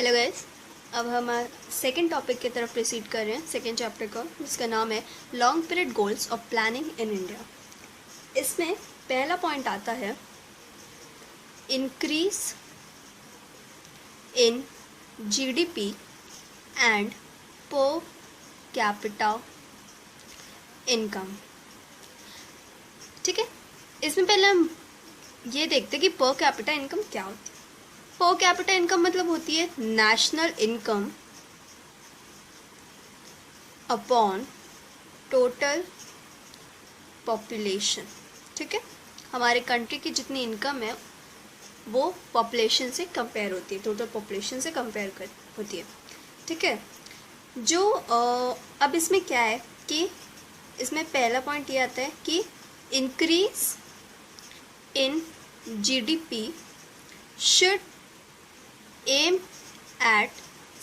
Hello guys, अब हम second topic की तरफ प्रोसीड कर रहे हैं, सेकेंड चैप्टर का, जिसका नाम है long period goals of planning in India. इसमें पहला पॉइंट आता है increase in GDP and per capita income. ठीक है, इसमें पहले हम ये देखते हैं कि पर कैपिटा इनकम क्या होती है। पर कैपिटा इनकम मतलब होती है national income upon total population. ठीक है, हमारे कंट्री की जितनी इनकम है वो पॉपुलेशन से कंपेयर होती है, टोटल पॉपुलेशन से कंपेयर होती है। ठीक है, जो अब इसमें क्या है कि इसमें पहला पॉइंट ये आता है कि increase in GDP should aim at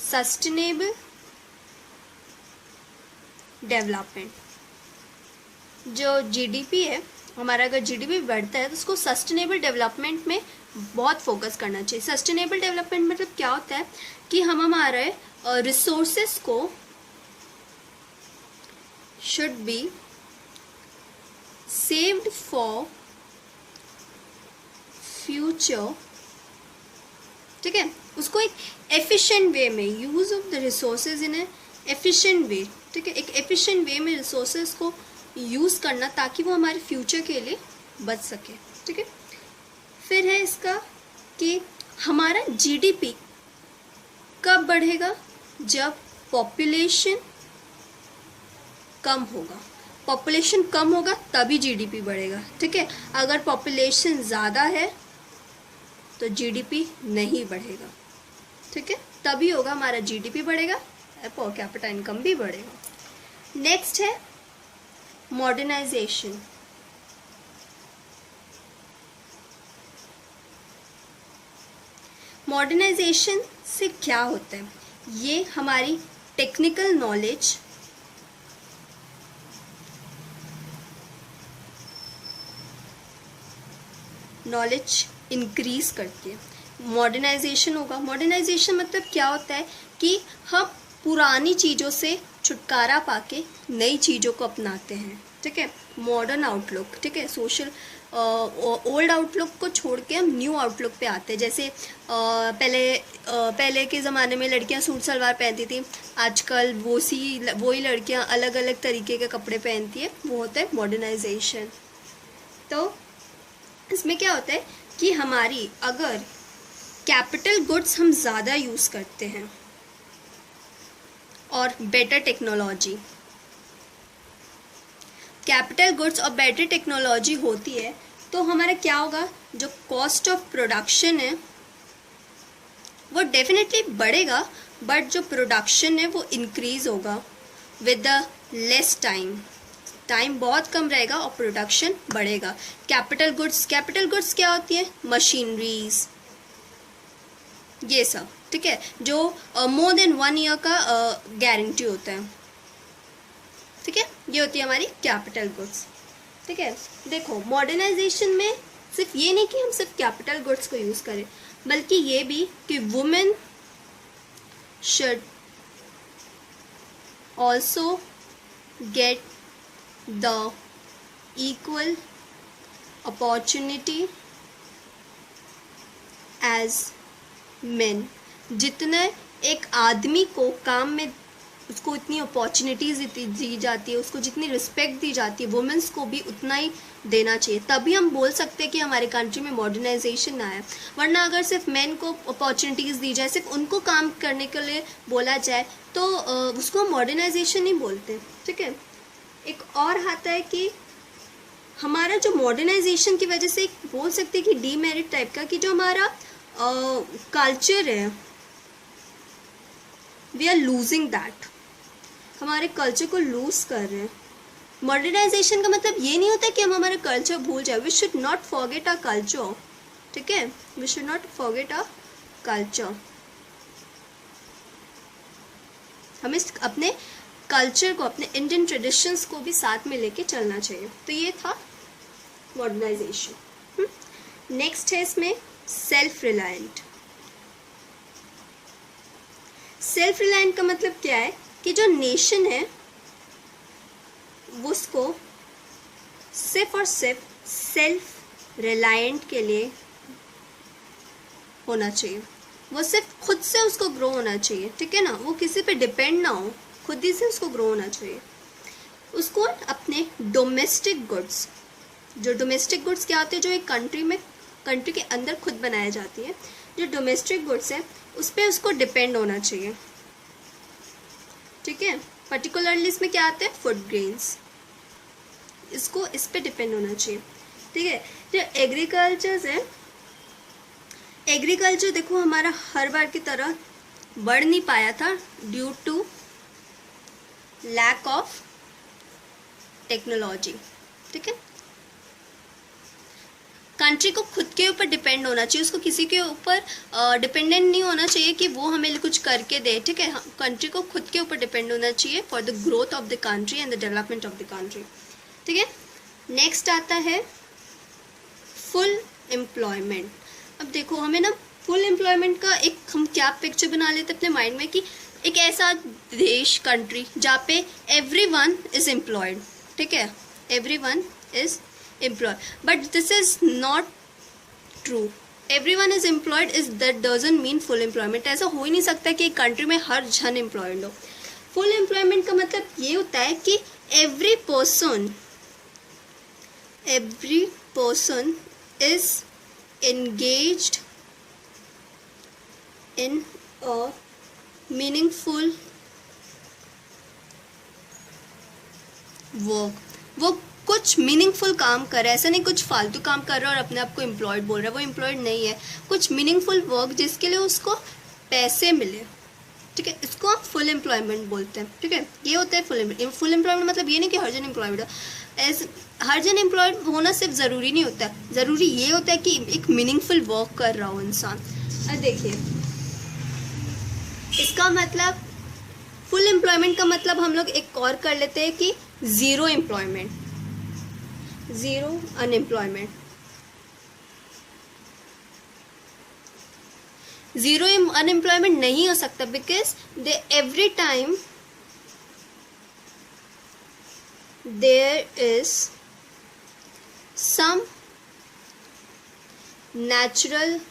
sustainable development. जो जीडीपी है हमारा, अगर जीडीपी बढ़ता है तो उसको सस्टेनेबल डेवलपमेंट में बहुत फोकस करना चाहिए। सस्टेनेबल डेवलपमेंट मतलब क्या होता है कि हम हमारे रिसोर्सेस को should be saved for future. ठीक है, उसको एक एफिशिएंट वे में, use of the resources in A efficient way. ठीक है, एक एफिशिएंट वे में रिसोर्सेज को यूज करना ताकि वो हमारे फ्यूचर के लिए बच सके। ठीक है, फिर है इसका कि हमारा जीडीपी कब बढ़ेगा, जब पॉपुलेशन कम होगा। पॉपुलेशन कम होगा तभी जीडीपी बढ़ेगा। ठीक है, अगर पॉपुलेशन ज़्यादा है तो जीडीपी नहीं बढ़ेगा। ठीक है, तभी होगा हमारा जीडीपी बढ़ेगा, पर कैपिटा इनकम भी बढ़ेगा। नेक्स्ट है मॉडर्नाइजेशन। मॉडर्नाइजेशन से क्या होता है, ये हमारी टेक्निकल नॉलेज इंक्रीज करती है। मॉडर्नाइजेशन होगा, मॉडर्नाइजेशन मतलब क्या होता है कि हम पुरानी चीज़ों से छुटकारा पाके नई चीज़ों को अपनाते हैं। ठीक है, मॉडर्न आउटलुक। ठीक है, सोशल ओल्ड आउटलुक को छोड़ के हम न्यू आउटलुक पे आते हैं। जैसे पहले के ज़माने में लड़कियां सूट सलवार पहनती थी, आजकल वही लड़कियां अलग अलग तरीके के कपड़े पहनती है, वो होता है मॉडर्नाइजेशन। तो इसमें क्या होता है कि हमारी अगर कैपिटल गुड्स हम ज़्यादा यूज़ करते हैं और बेटर टेक्नोलॉजी, कैपिटल गुड्स और बेटर टेक्नोलॉजी होती है तो हमारा क्या होगा, जो कॉस्ट ऑफ प्रोडक्शन है वो डेफिनेटली बढ़ेगा, बट जो प्रोडक्शन है वो इंक्रीज होगा विद द लेस टाइम बहुत कम रहेगा और प्रोडक्शन बढ़ेगा। कैपिटल गुड्स क्या होती है, मशीनरीज, ये सब। ठीक है, जो मोर देन 1 ईयर का गारंटी होता है। ठीक है, ये होती है हमारी कैपिटल गुड्स। ठीक है, देखो मॉडर्नाइजेशन में सिर्फ ये नहीं कि हम सिर्फ कैपिटल गुड्स को यूज करें, बल्कि ये भी कि women should also get the equal opportunity as men। जितने एक आदमी को काम में उसको इतनी अपॉर्चुनिटीज दी जाती है, उसको जितनी रिस्पेक्ट दी जाती है, वुमेन्स को भी उतना ही देना चाहिए, तभी हम बोल सकते हैं कि हमारे कंट्री में मॉडर्नाइजेशन आया। वरना अगर सिर्फ मेन को अपॉर्चुनिटीज दी जाए, सिर्फ उनको काम करने के लिए बोला जाए तो उसको मॉडर्नाइजेशन नहीं बोलते। ठीक है, एक और आता है कि हमारा जो मॉडर्नाइजेशन की वजह से बोल सकते हैं कि डीमेरिट टाइप का, कि जो हमारा कल्चर है वी आर लूजिंग दैट, हमारे कल्चर को लूज कर रहे हैं। मॉडर्नाइजेशन का मतलब ये नहीं होता कि हम हमारा कल्चर भूल जाए, we should not forget our culture. ठीक है, we should not forget our culture. हमें अपने कल्चर को, अपने इंडियन ट्रेडिशंस को भी साथ में लेके चलना चाहिए। तो ये था मॉडर्नाइजेशन। नेक्स्ट है इसमें सेल्फ रिलायंट। सेल्फ रिलायंट का मतलब क्या है कि जो नेशन है उसको सिर्फ और सिर्फ सेल्फ रिलायंट के लिए होना चाहिए, वो सिर्फ खुद से उसको ग्रो होना चाहिए, ठीक है ना, वो किसी पे डिपेंड ना हो, खुद ही से उसको ग्रो होना चाहिए। उसको अपने डोमेस्टिक गुड्स, जो डोमेस्टिक गुड्स क्या होते हैं, जो एक कंट्री के अंदर खुद बनाई जाती है, जो डोमेस्टिक गुड्स है उस पर उसको डिपेंड होना चाहिए, ठीक है। पर्टिकुलरली इसमें क्या आते हैं, फूड ग्रेन्स, इसको इस पे डिपेंड होना चाहिए, ठीक है। जो एग्रीकल्चर है, एग्रीकल्चर देखो हमारा हर बार की तरह बढ़ नहीं पाया था due to lack of technology, ठीक है। कंट्री को खुद के ऊपर डिपेंड होना चाहिए, उसको किसी के ऊपर डिपेंडेंट नहीं होना चाहिए कि वो हमें कुछ करके दे, ठीक है। कंट्री को खुद के ऊपर डिपेंड होना चाहिए for the growth of the country and the development of the country, ठीक है। नेक्स्ट आता है फुल एम्प्लॉयमेंट। अब देखो हमें ना फुल एम्प्लॉयमेंट का एक हम क्या पिक्चर बना लेते अपने माइंड में कि एक ऐसा देश, कंट्री जहाँ पे एवरीवन इज एम्प्लॉयड, ठीक है, everyone is employed, but this is not true. Everyone is employed is that doesn't mean full employment. ऐसा हो ही नहीं सकता कि एक कंट्री में हर जन एम्प्लॉयड हो। फुल एम्प्लॉयमेंट का मतलब ये होता है कि every person is engaged in a meaningful work। वो कुछ मीनिंगफुल काम कर रहा है, ऐसा नहीं कुछ फालतू काम कर रहा है और अपने आप को एम्प्लॉयड बोल रहा है, वो एम्प्लॉयड नहीं है। कुछ मीनिंगफुल वर्क जिसके लिए उसको पैसे मिले, ठीक है, इसको हम फुल एम्प्लॉयमेंट बोलते हैं, ठीक है। ये होता है फुल एम्प्लॉयमेंट। मतलब ये नहीं कि हर जन एम्प्लॉयड है, हर जन एम्प्लॉयड होना सिर्फ ज़रूरी नहीं होता है, ज़रूरी ये होता है कि एक मीनिंगफुल वर्क कर रहा हो इंसान। अब देखिए इसका मतलब फुल एम्प्लॉयमेंट का मतलब हम लोग एक और कर लेते हैं कि zero employment, zero unemployment. Zero unemployment नहीं हो सकता because they every time there is some natural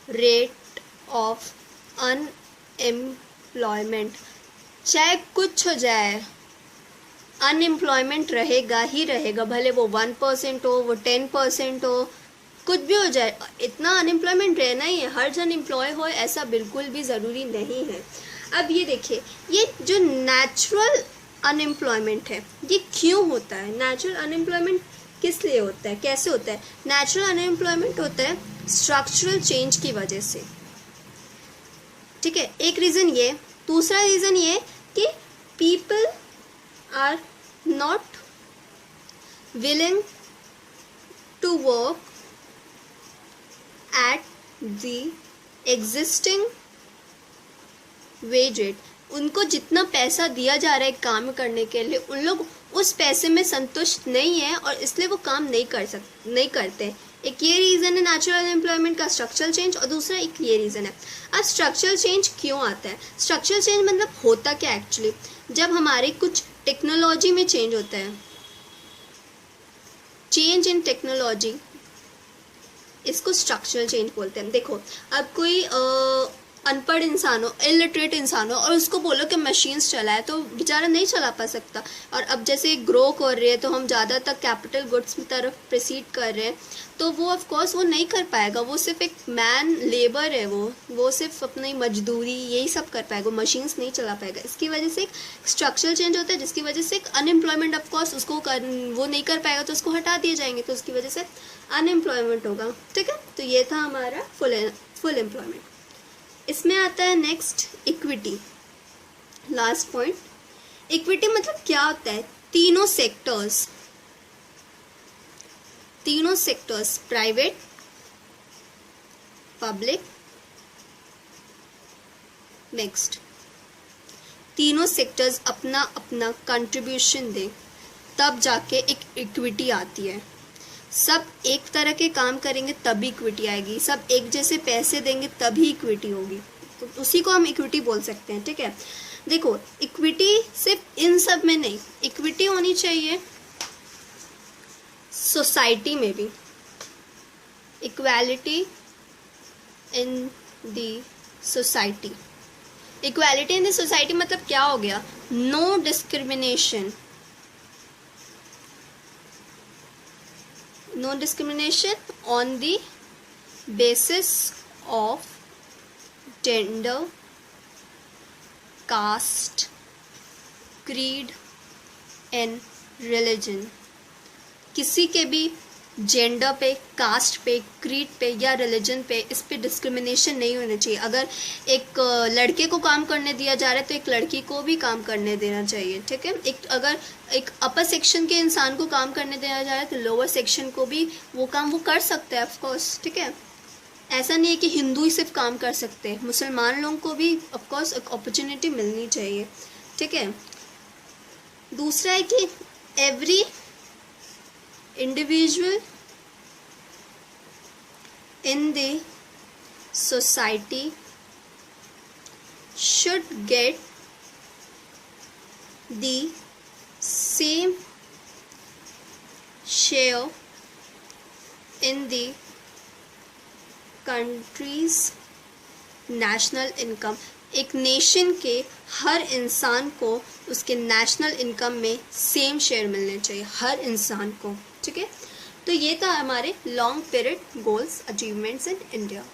rate of unemployment। चाहे कुछ हो जाए अनएम्प्लॉयमेंट रहेगा ही रहेगा, भले वो 1% हो, वो 10% हो, कुछ भी हो जाए, इतना अनएम्प्लॉयमेंट रहना ही है। हर जन एम्प्लॉय हो ऐसा बिल्कुल भी ज़रूरी नहीं है। अब ये देखिए, ये जो नेचुरल अनएम्प्लॉयमेंट है ये क्यों होता है? नेचुरल अनएम्प्लॉयमेंट किस लिए होता है, कैसे होता है? नेचुरल अनएम्प्लॉयमेंट होता है स्ट्रक्चरल चेंज की वजह से, ठीक है, एक रीज़न ये। दूसरा रीज़न ये कि people are not willing to work at the existing wage rate. उनको जितना पैसा दिया जा रहा है काम करने के लिए, उन लोग उस पैसे में संतुष्ट नहीं है और इसलिए वो काम नहीं करते। एक ये रीज़न है नेचुरल अनएम्प्लॉयमेंट का, स्ट्रक्चरल चेंज, और दूसरा एक ये रीज़न है। अब स्ट्रक्चरल चेंज क्यों आता है? स्ट्रक्चरल चेंज मतलब होता क्या एक्चुअली, जब हमारे कुछ टेक्नोलॉजी में चेंज होता है, चेंज इन टेक्नोलॉजी, इसको स्ट्रक्चरल चेंज बोलते हैं। देखो अब कोई अनपढ़ इंसान हो, इलिटरेट इंसान हो, और उसको बोलो कि मशीन्स चलाए तो बेचारा नहीं चला पा सकता। और अब जैसे ग्रो कर रही है तो हम ज़्यादातर कैपिटल गुड्स की तरफ प्रोसीड कर रहे हैं, तो वो ऑफ कोर्स वो नहीं कर पाएगा। वो सिर्फ एक मैन लेबर है, वो सिर्फ अपनी मजदूरी यही सब कर पाएगा, मशीन्स नहीं चला पाएगा। इसकी वजह से एक स्ट्रक्चरल चेंज होता है, जिसकी वजह से एक अनएम्प्लॉयमेंट ऑफ कोर्स वो नहीं कर पाएगा तो उसको हटा दिए जाएंगे, तो उसकी वजह से अनएम्प्लॉयमेंट होगा, ठीक है। तो ये था हमारा फुल एम्प्लॉयमेंट। इसमें आता है next equity, last point. Equity मतलब क्या होता है? तीनों सेक्टर्स प्राइवेट, पब्लिक, मिक्स्ड, तीनों सेक्टर्स अपना अपना कंट्रीब्यूशन दें तब जाके एक इक्विटी आती है। सब एक तरह के काम करेंगे तभी इक्विटी आएगी, सब एक जैसे पैसे देंगे तभी इक्विटी होगी, उसी को हम इक्विटी बोल सकते हैं, ठीक है। देखो इक्विटी सिर्फ इन सब में नहीं, इक्विटी होनी चाहिए सोसाइटी में भी, equality in the society. Equality in the society मतलब क्या हो गया, no discrimination, no discrimination on the basis of gender, caste, creed and religion. किसी के भी जेंडर पे, कास्ट पे, क्रीड पे या रिलीजन पे, इस पे डिस्क्रिमिनेशन नहीं होना चाहिए। अगर एक लड़के को काम करने दिया जा रहा है तो एक लड़की को भी काम करने देना चाहिए, ठीक है। अगर एक अपर सेक्शन के इंसान को काम करने दिया जा रहा है तो लोअर सेक्शन को भी वो काम वो कर सकता है, ऑफ कोर्स, ठीक है। ऐसा नहीं है कि हिंदू ही सिर्फ काम कर सकते हैं, मुसलमान लोगों को भी ऑफ कोर्स एक अपॉर्चुनिटी मिलनी चाहिए, ठीक है। दूसरा है कि every individual in the society should get the same share in the country's national income। एक नेशन के हर इंसान को उसके नेशनल इनकम में सेम शेयर मिलने चाहिए, हर इंसान को, ठीक है। तो ये था हमारे long period goals achievements in India.